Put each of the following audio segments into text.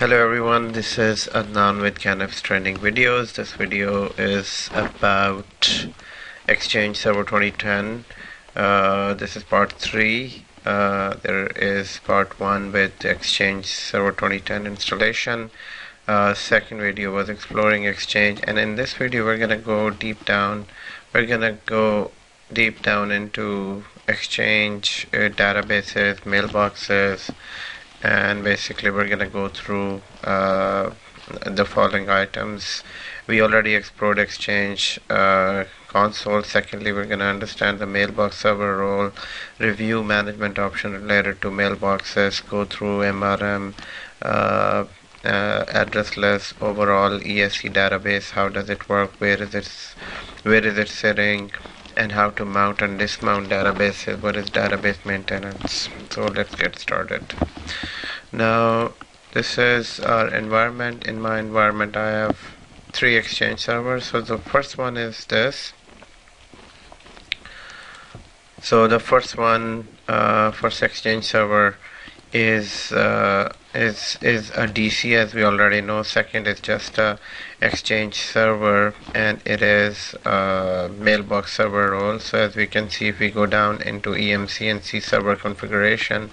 Hello everyone, this is Adnan with Canap's Trending Videos. This video is about Exchange Server 2010. This is part 3. There is part 1 with Exchange Server 2010 installation. Second video was exploring Exchange, and in this video we're gonna go deep down. We're gonna go deep down into Exchange databases, mailboxes, and basically we're gonna go through the following items. We already explored Exchange console. Secondly, we're gonna understand the mailbox server role, review management option related to mailboxes, go through MRM, address list, overall ESE database, how does it work, where is it sitting, and how to mount and dismount databases, what is database maintenance. So let's get started. Now this is our environment. In my environment I have 3 Exchange servers. So the first one is this. So the first one, first Exchange server is a DC, as we already know. Second is just a Exchange server, and it is a mailbox server role. So as we can see, if we go down into EMC and see server configuration,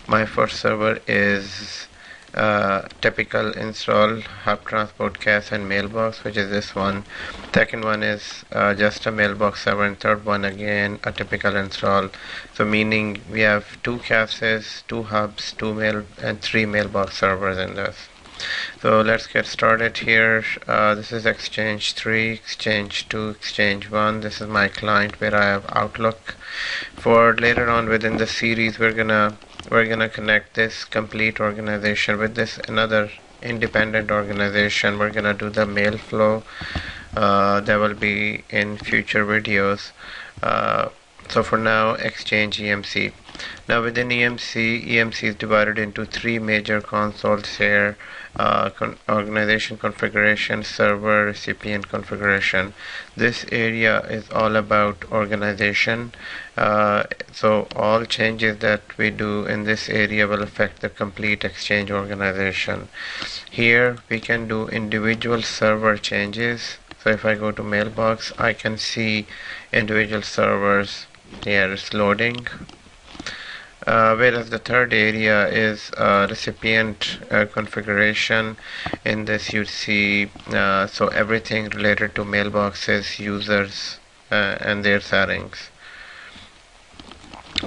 my first server is typical install hub transport cache and mailbox, which is this one. Second one is just a mailbox server, and third one again a typical install. So meaning we have 2 caches, 2 hubs, 2 mail and 3 mailbox servers in this. So let's get started here. This is Exchange 3, Exchange 2, Exchange 1. This is my client where I have Outlook. For later on within the series, we're gonna connect this complete organization with this another independent organization. We're gonna do the mail flow. That will be in future videos. So for now, Exchange EMC. Now within EMC is divided into 3 major consoles here: organization configuration, server, recipient configuration. This area is all about organization. So all changes that we do in this area will affect the complete Exchange organization. Here we can do individual server changes. So if I go to mailbox, I can see individual servers. Here it's loading. Whereas the third area is recipient configuration. In this you see so everything related to mailboxes, users, and their settings.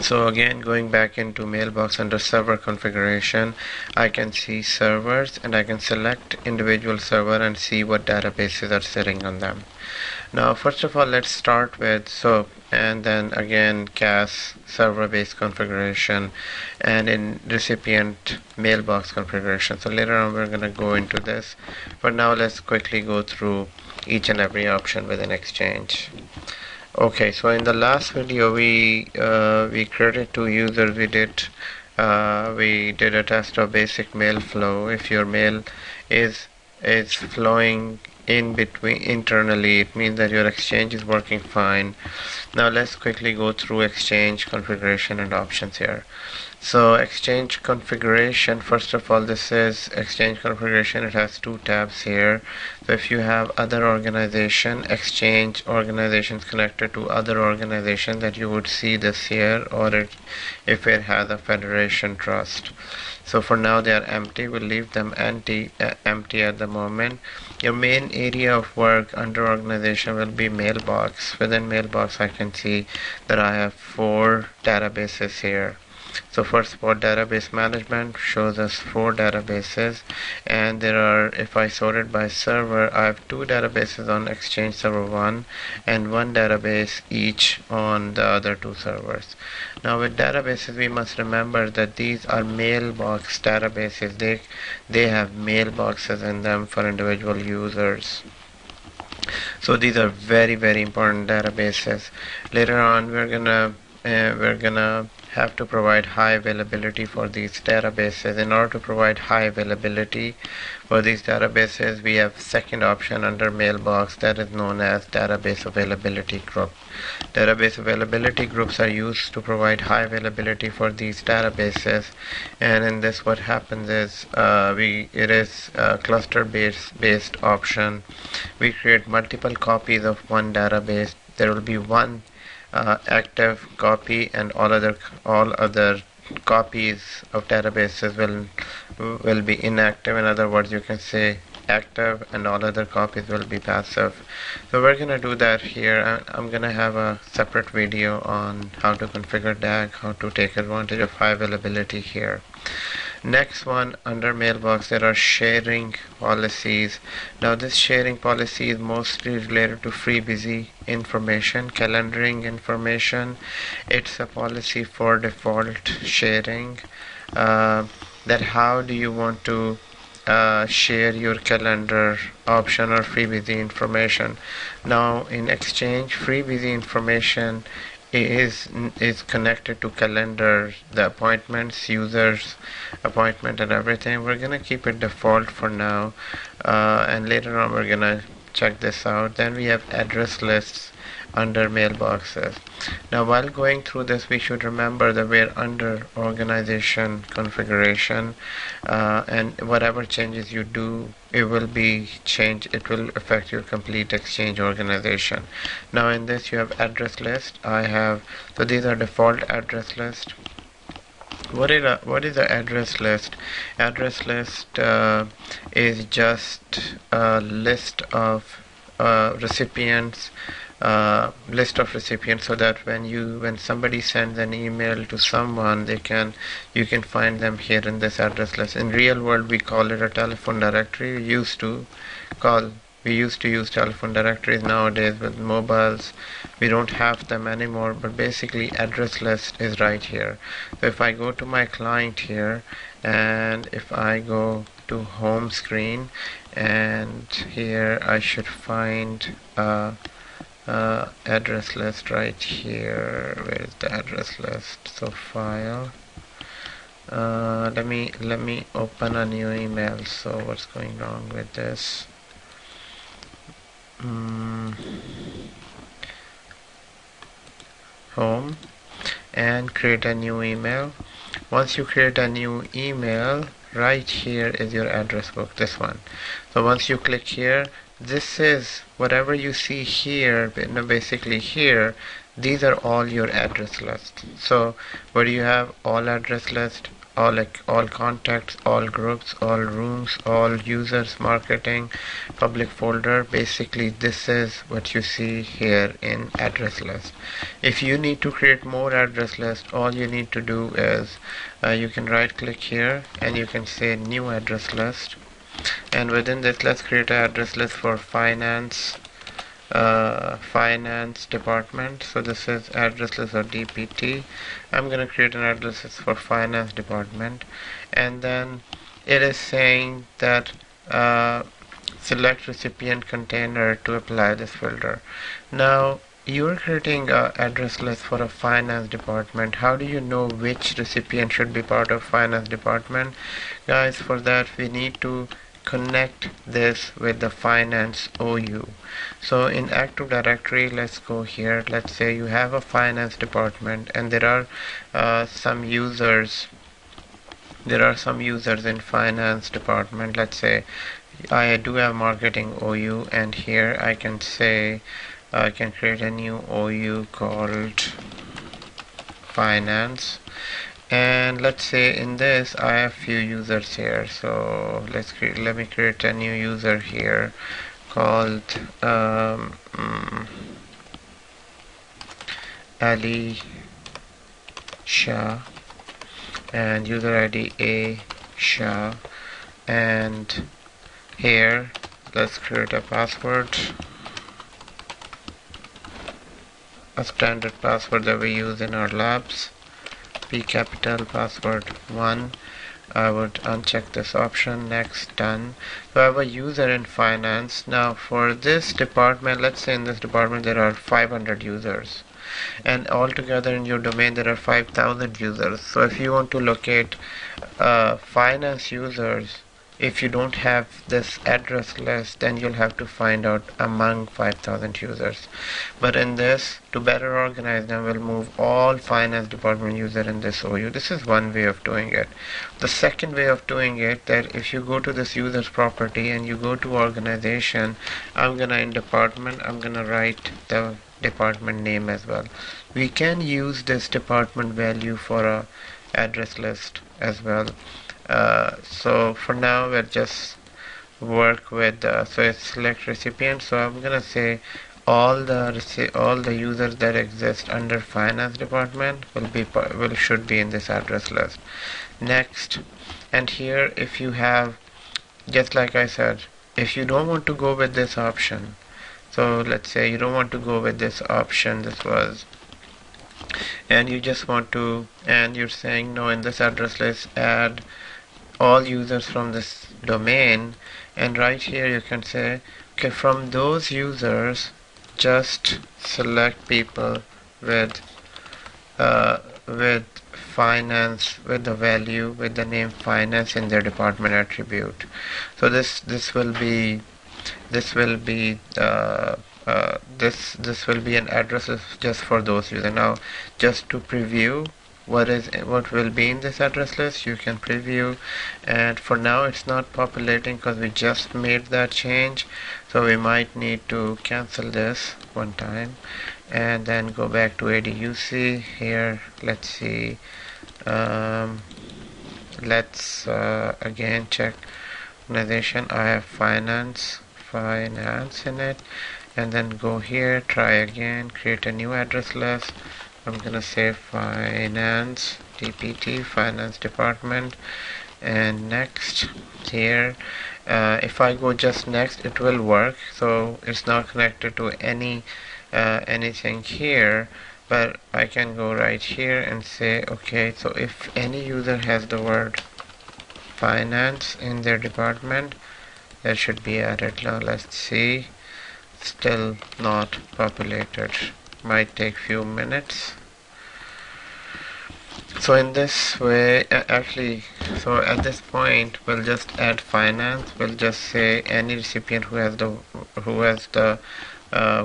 So again, going back into mailbox under server configuration, I can see servers, and I can select individual server and see what databases are sitting on them. Now first of all, let's start with and then again cache server based configuration, and in recipient mailbox configuration. So later on we're going to go into this, but now let's quickly go through each and every option within Exchange. Okay, so in the last video we created 2 users. We did a test of basic mail flow. If your mail is flowing in between internally, it means that your Exchange is working fine. Now let's quickly go through Exchange configuration and options here. So Exchange configuration, first of all, this is Exchange configuration. It has 2 tabs here. So if you have other organization, Exchange organizations connected to other organizations, that you would see this here, or if it has a federation trust. So for now they are empty. We'll leave them empty at the moment. Your main area of work under organization will be mailbox. Within mailbox I can see that I have 4 databases here. So first of all, database management shows us 4 databases, and there are, if I sort it by server, I have 2 databases on Exchange server 1 and 1 database each on the other 2 servers. Now with databases, we must remember that these are mailbox databases. They have mailboxes in them for individual users. So these are very, very important databases. Later on we're gonna have to provide high availability for these databases. In order to provide high availability for these databases, we have second option under mailbox that is known as database availability group. Database availability groups are used to provide high availability for these databases, and in this what happens is it is a cluster based option. We create multiple copies of one database. There will be one active copy, and all other copies of databases will be inactive. In other words, you can say active and all other copies will be passive. So we're gonna do that here. I'm gonna have a separate video on how to configure DAG, how to take advantage of high availability here. Next one, under mailbox, there are sharing policies. Now this sharing policy is mostly related to FreeBusy information, calendaring information. It's a policy for default sharing. That how do you want to share your calendar option or FreeBusy information. Now in Exchange, FreeBusy information is connected to calendar, the appointments, users appointment and everything. We're gonna keep it default for now, and later on we're gonna check this out. Then we have address lists under mailboxes. Now while going through this, we should remember that we're under organization configuration, and whatever changes you do, it will affect your complete Exchange organization. Now in this you have address list. So these are default address list. What is the address list? Address list is just a list of recipients, so that when somebody sends an email to someone, you can find them here in this address list. In real world, we call it a telephone directory. We used to use telephone directories. Nowadays with mobiles, we don't have them anymore, but basically address list is right here. So if I go to my client here, and if I go to home screen, and here I should find address list right here. Where is the address list? So file, let me open a new email. So what's going wrong with this? Home, and create a new email. Once you create a new email, right here is your address book, this one. So once you click here, this is whatever you see here, basically here, these are all your address lists. So where you have all address list, all contacts, all groups, all rooms, all users, marketing, public folder, basically this is what you see here in address list. If you need to create more address list, all you need to do is you can right click here and you can say new address list, and within this let's create an address list for finance department. So this is address list or DPT. I'm going to create an address list for finance department, and then it is saying that select recipient container to apply this filter. Now you're creating an address list for a finance department. How do you know which recipient should be part of finance department? Guys, for that we need to connect this with the finance OU. So in Active Directory, let's go here. Let's say you have a finance department and there are some users in finance department. Let's say I do have marketing OU, and here I can say I can create a new OU called finance. And let's say in this I have few users here. So let me create a new user here called Ali Shah, and user ID A Shah, and here let's create a password, a standard password that we use in our labs. P capital, password 1. I would uncheck this option. Next, done. So I have a user in finance. Now for this department, let's say in this department there are 500 users. and altogether in your domain there are 5,000 users. So if you want to locate finance users, if you don't have this address list, then you'll have to find out among 5,000 users. But in this, to better organize them, we'll move all finance department user in this OU. This is one way of doing it. The second way of doing it, that if you go to this users property and you go to organization, in department, I'm gonna write the department name as well. We can use this department value for a address list as well. So for now we'll just work with so it's select recipient. So I'm gonna say all the users that exist under finance department should be in this address list. Next, and here if you have, just like I said, if you don't want to go with this option, so let's say you don't want to go with this option, and you just want to, and you're saying no, in this address list add all users from this domain, and right here you can say, okay, from those users just select people with finance, with the value, with the name finance in their department attribute. So this will be this will be an address just for those users. Now just to preview what will be in this address list, you can preview, and for now it's not populating because we just made that change, so we might need to cancel this one time and then go back to ADUC. Here let's see, let's again check organization. I have finance in it, and then go here, try again, create a new address list. I'm gonna say finance DPT, finance department, and next. Here if I go just next, it will work, so it's not connected to anything here, but I can go right here and say okay, so if any user has the word finance in their department, that should be added. Now let's see, still not populated, might take few minutes. So in this way, so at this point we'll just add finance. We'll just say any recipient who has the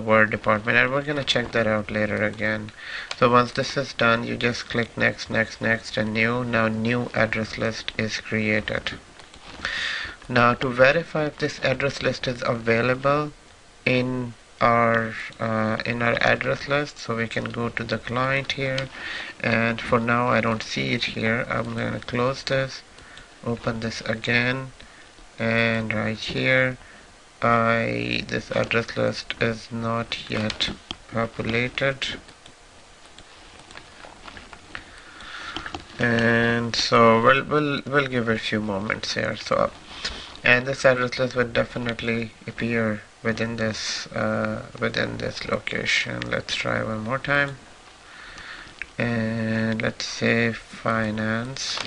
word department, and we're gonna check that out later again. So once this is done, you just click next, and new. Now new address list is created. Now to verify if this address list is available in our address list, so we can go to the client here, and for now I don't see it here. I'm going to close this, open this again, and right here this address list is not yet populated, and so we'll give it a few moments here. So and this address list will definitely appear within this location. Let's try one more time, and let's say finance.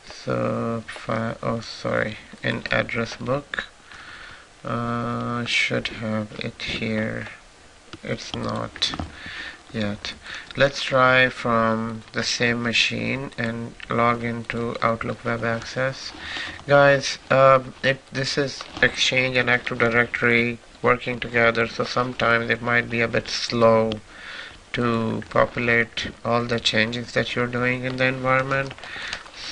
So in address book should have it here. It's not yet. Let's try from the same machine and log into Outlook Web Access. Guys, this is Exchange and Active Directory working together, so sometimes it might be a bit slow to populate all the changes that you're doing in the environment,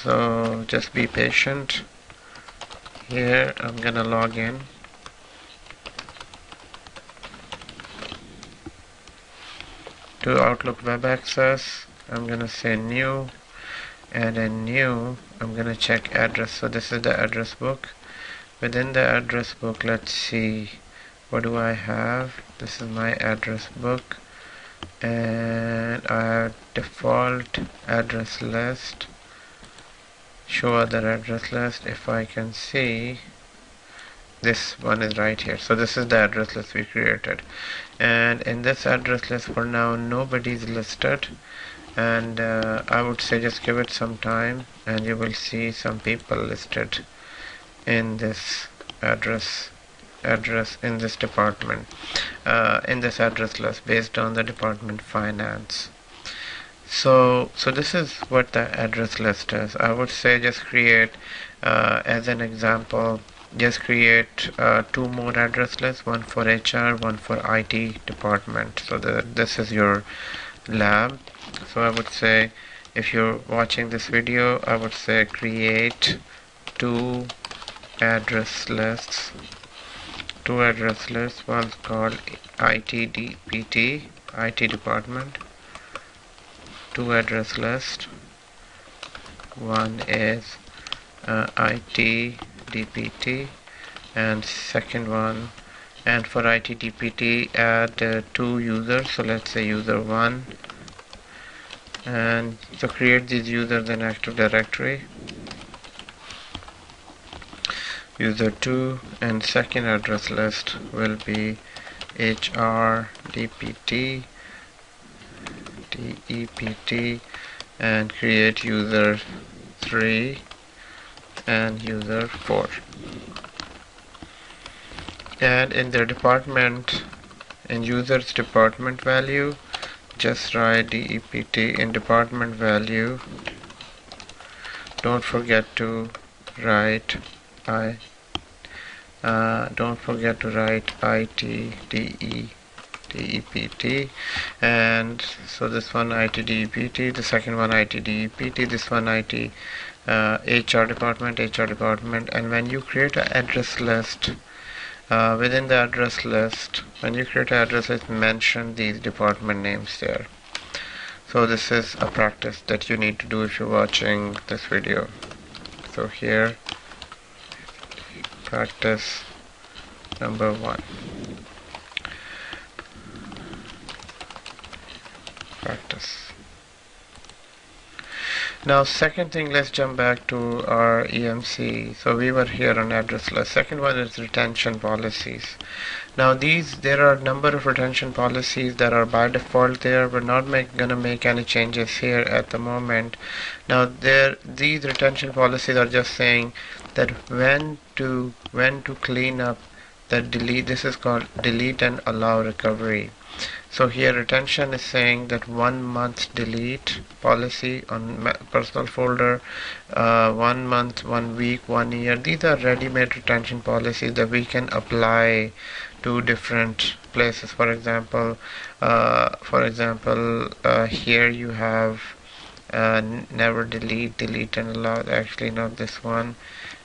so just be patient. Here I'm gonna log in. To Outlook Web Access, I'm gonna say new, and in new I'm gonna check address. So this is the address book. Within the address book, let's see, what do I have? This is my address book, and I have default address list, show other address list. If I can see, this one is right here. So this is the address list we created, and in this address list for now nobody is listed, and I would say just give it some time and you will see some people listed in this address address in this department, in this address list based on the department finance. So this is what the address list is. I would say just create, as an example, just create 2 more address lists, one for HR, one for IT department. So this is your lab. So I would say, if you're watching this video, I would say create 2 address lists. 2 address lists. One's called ITDPT, IT department. 2 address list. One is ITDPT, and second one, and for ITDPT add 2 users. So let's say user 1, and so create these users in Active Directory. User 2, and second address list will be HRDPT DEPT, and create user 3 and user 4. And in their department, in users department value, just write DEPT in department value. Don't forget to write ITDEPT, and so this one ITDEPT, the second one ITDEPT, this one IT HR department, and when you create an address list, within the address list, when you create an address list, mention these department names there. So this is a practice that you need to do if you're watching this video. So here, practice number 1. Practice. Now second thing, let's jump back to our EMC. So we were here on address list. Second one is retention policies. Now there are a number of retention policies that are by default there. We're not gonna make any changes here at the moment. Now these retention policies are just saying that when to clean up the delete. This is called delete and allow recovery. So here retention is saying that 1 month delete policy on personal folder, 1 month, 1 week, 1 year. These are ready-made retention policies that we can apply to different places. For example, here you have never delete and allow. Actually, not this one.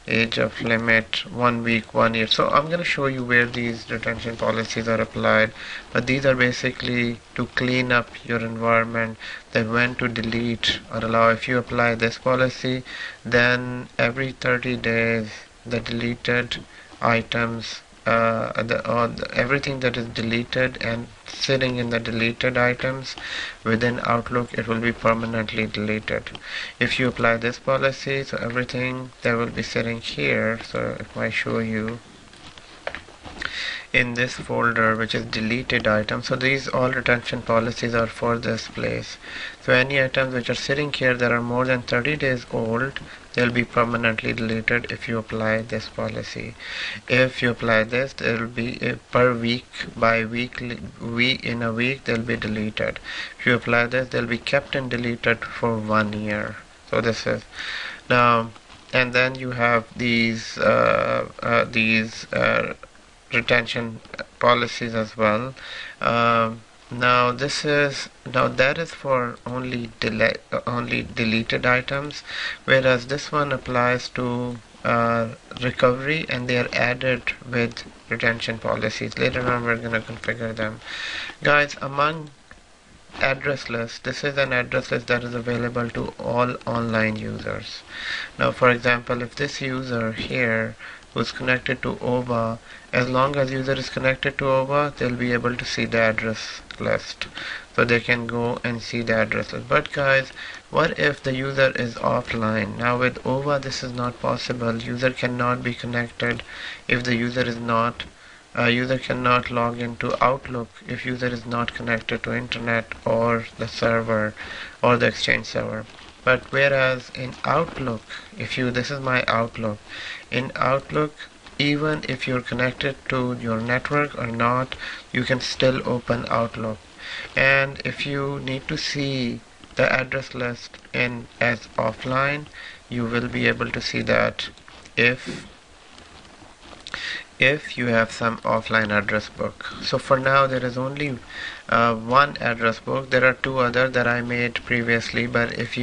Age of limit 1 week, 1 year. So I'm going to show you where these retention policies are applied, but these are basically to clean up your environment, then when to delete or allow. If you apply this policy, then every 30 days the deleted items, everything that is deleted and sitting in the deleted items within Outlook, it will be permanently deleted. If you apply this policy, so everything that will be sitting here, so if I show you in this folder which is deleted items, so these all retention policies are for this place. So any items which are sitting here that are more than 30 days old, they'll be permanently deleted if you apply this policy. If you apply this, there will be per week, by weekly, in a week they'll be deleted. If you apply this, they'll be kept and deleted for 1 year. So this is now, and then you have these retention policies as well. Now that is for only deleted items, whereas this one applies to recovery, and they are added with retention policies. Later on we're going to configure them. Guys, among address list, this is an address list that is available to all online users. Now for example, if this user here who's connected to OVA, as long as user is connected to OVA, they'll be able to see the address list, so they can go and see the address list. But guys, what if the user is offline? Now with OVA this is not possible. User cannot be connected if the user is not user cannot log into Outlook if user is not connected to internet or the server or the Exchange server. But whereas in Outlook, this is my Outlook. In Outlook, even if you're connected to your network or not, you can still open Outlook. And if you need to see the address list in as offline, you will be able to see that if you have some offline address book. So for now there is only one address book. There are two other that I made previously, but if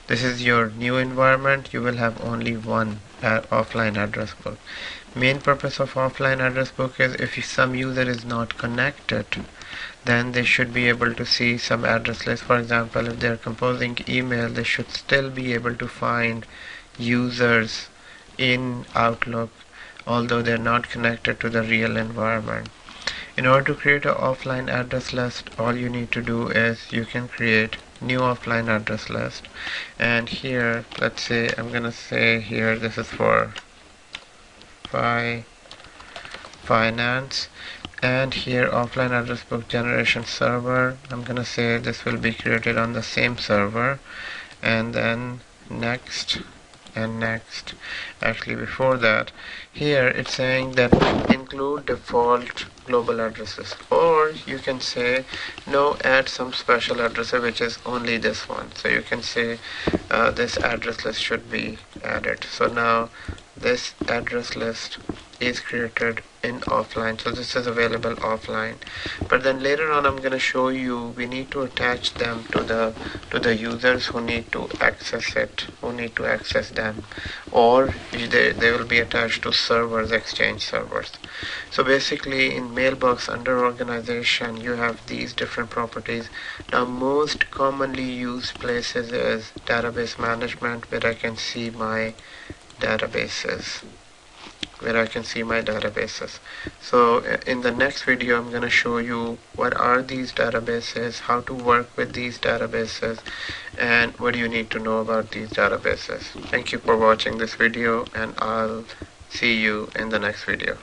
this is your new environment, you will have only one offline address book. Main purpose of offline address book is if some user is not connected, then they should be able to see some address list. For example, if they're composing email, they should still be able to find users in Outlook, although they're not connected to the real environment. In order to create an offline address list, all you need to do is you can create new offline address list, and here let's say I'm gonna say here this is for finance, and here offline address book generation server, I'm gonna say this will be created on the same server, and then next and next. Actually before that, here it's saying that include default global addresses, or you can say no, add some special address which is only this one. So you can say this address list should be added. So now this address list is created in offline, so this is available offline. But then later on I'm going to show you we need to attach them to the users who need to access them, or they will be attached to servers, Exchange servers. So basically in Mailbox under organization you have these different properties. Now most commonly used places is database management, where I can see my databases. So in the next video I'm going to show you what are these databases, how to work with these databases, and what do you need to know about these databases. Thank you for watching this video, and I'll see you in the next video.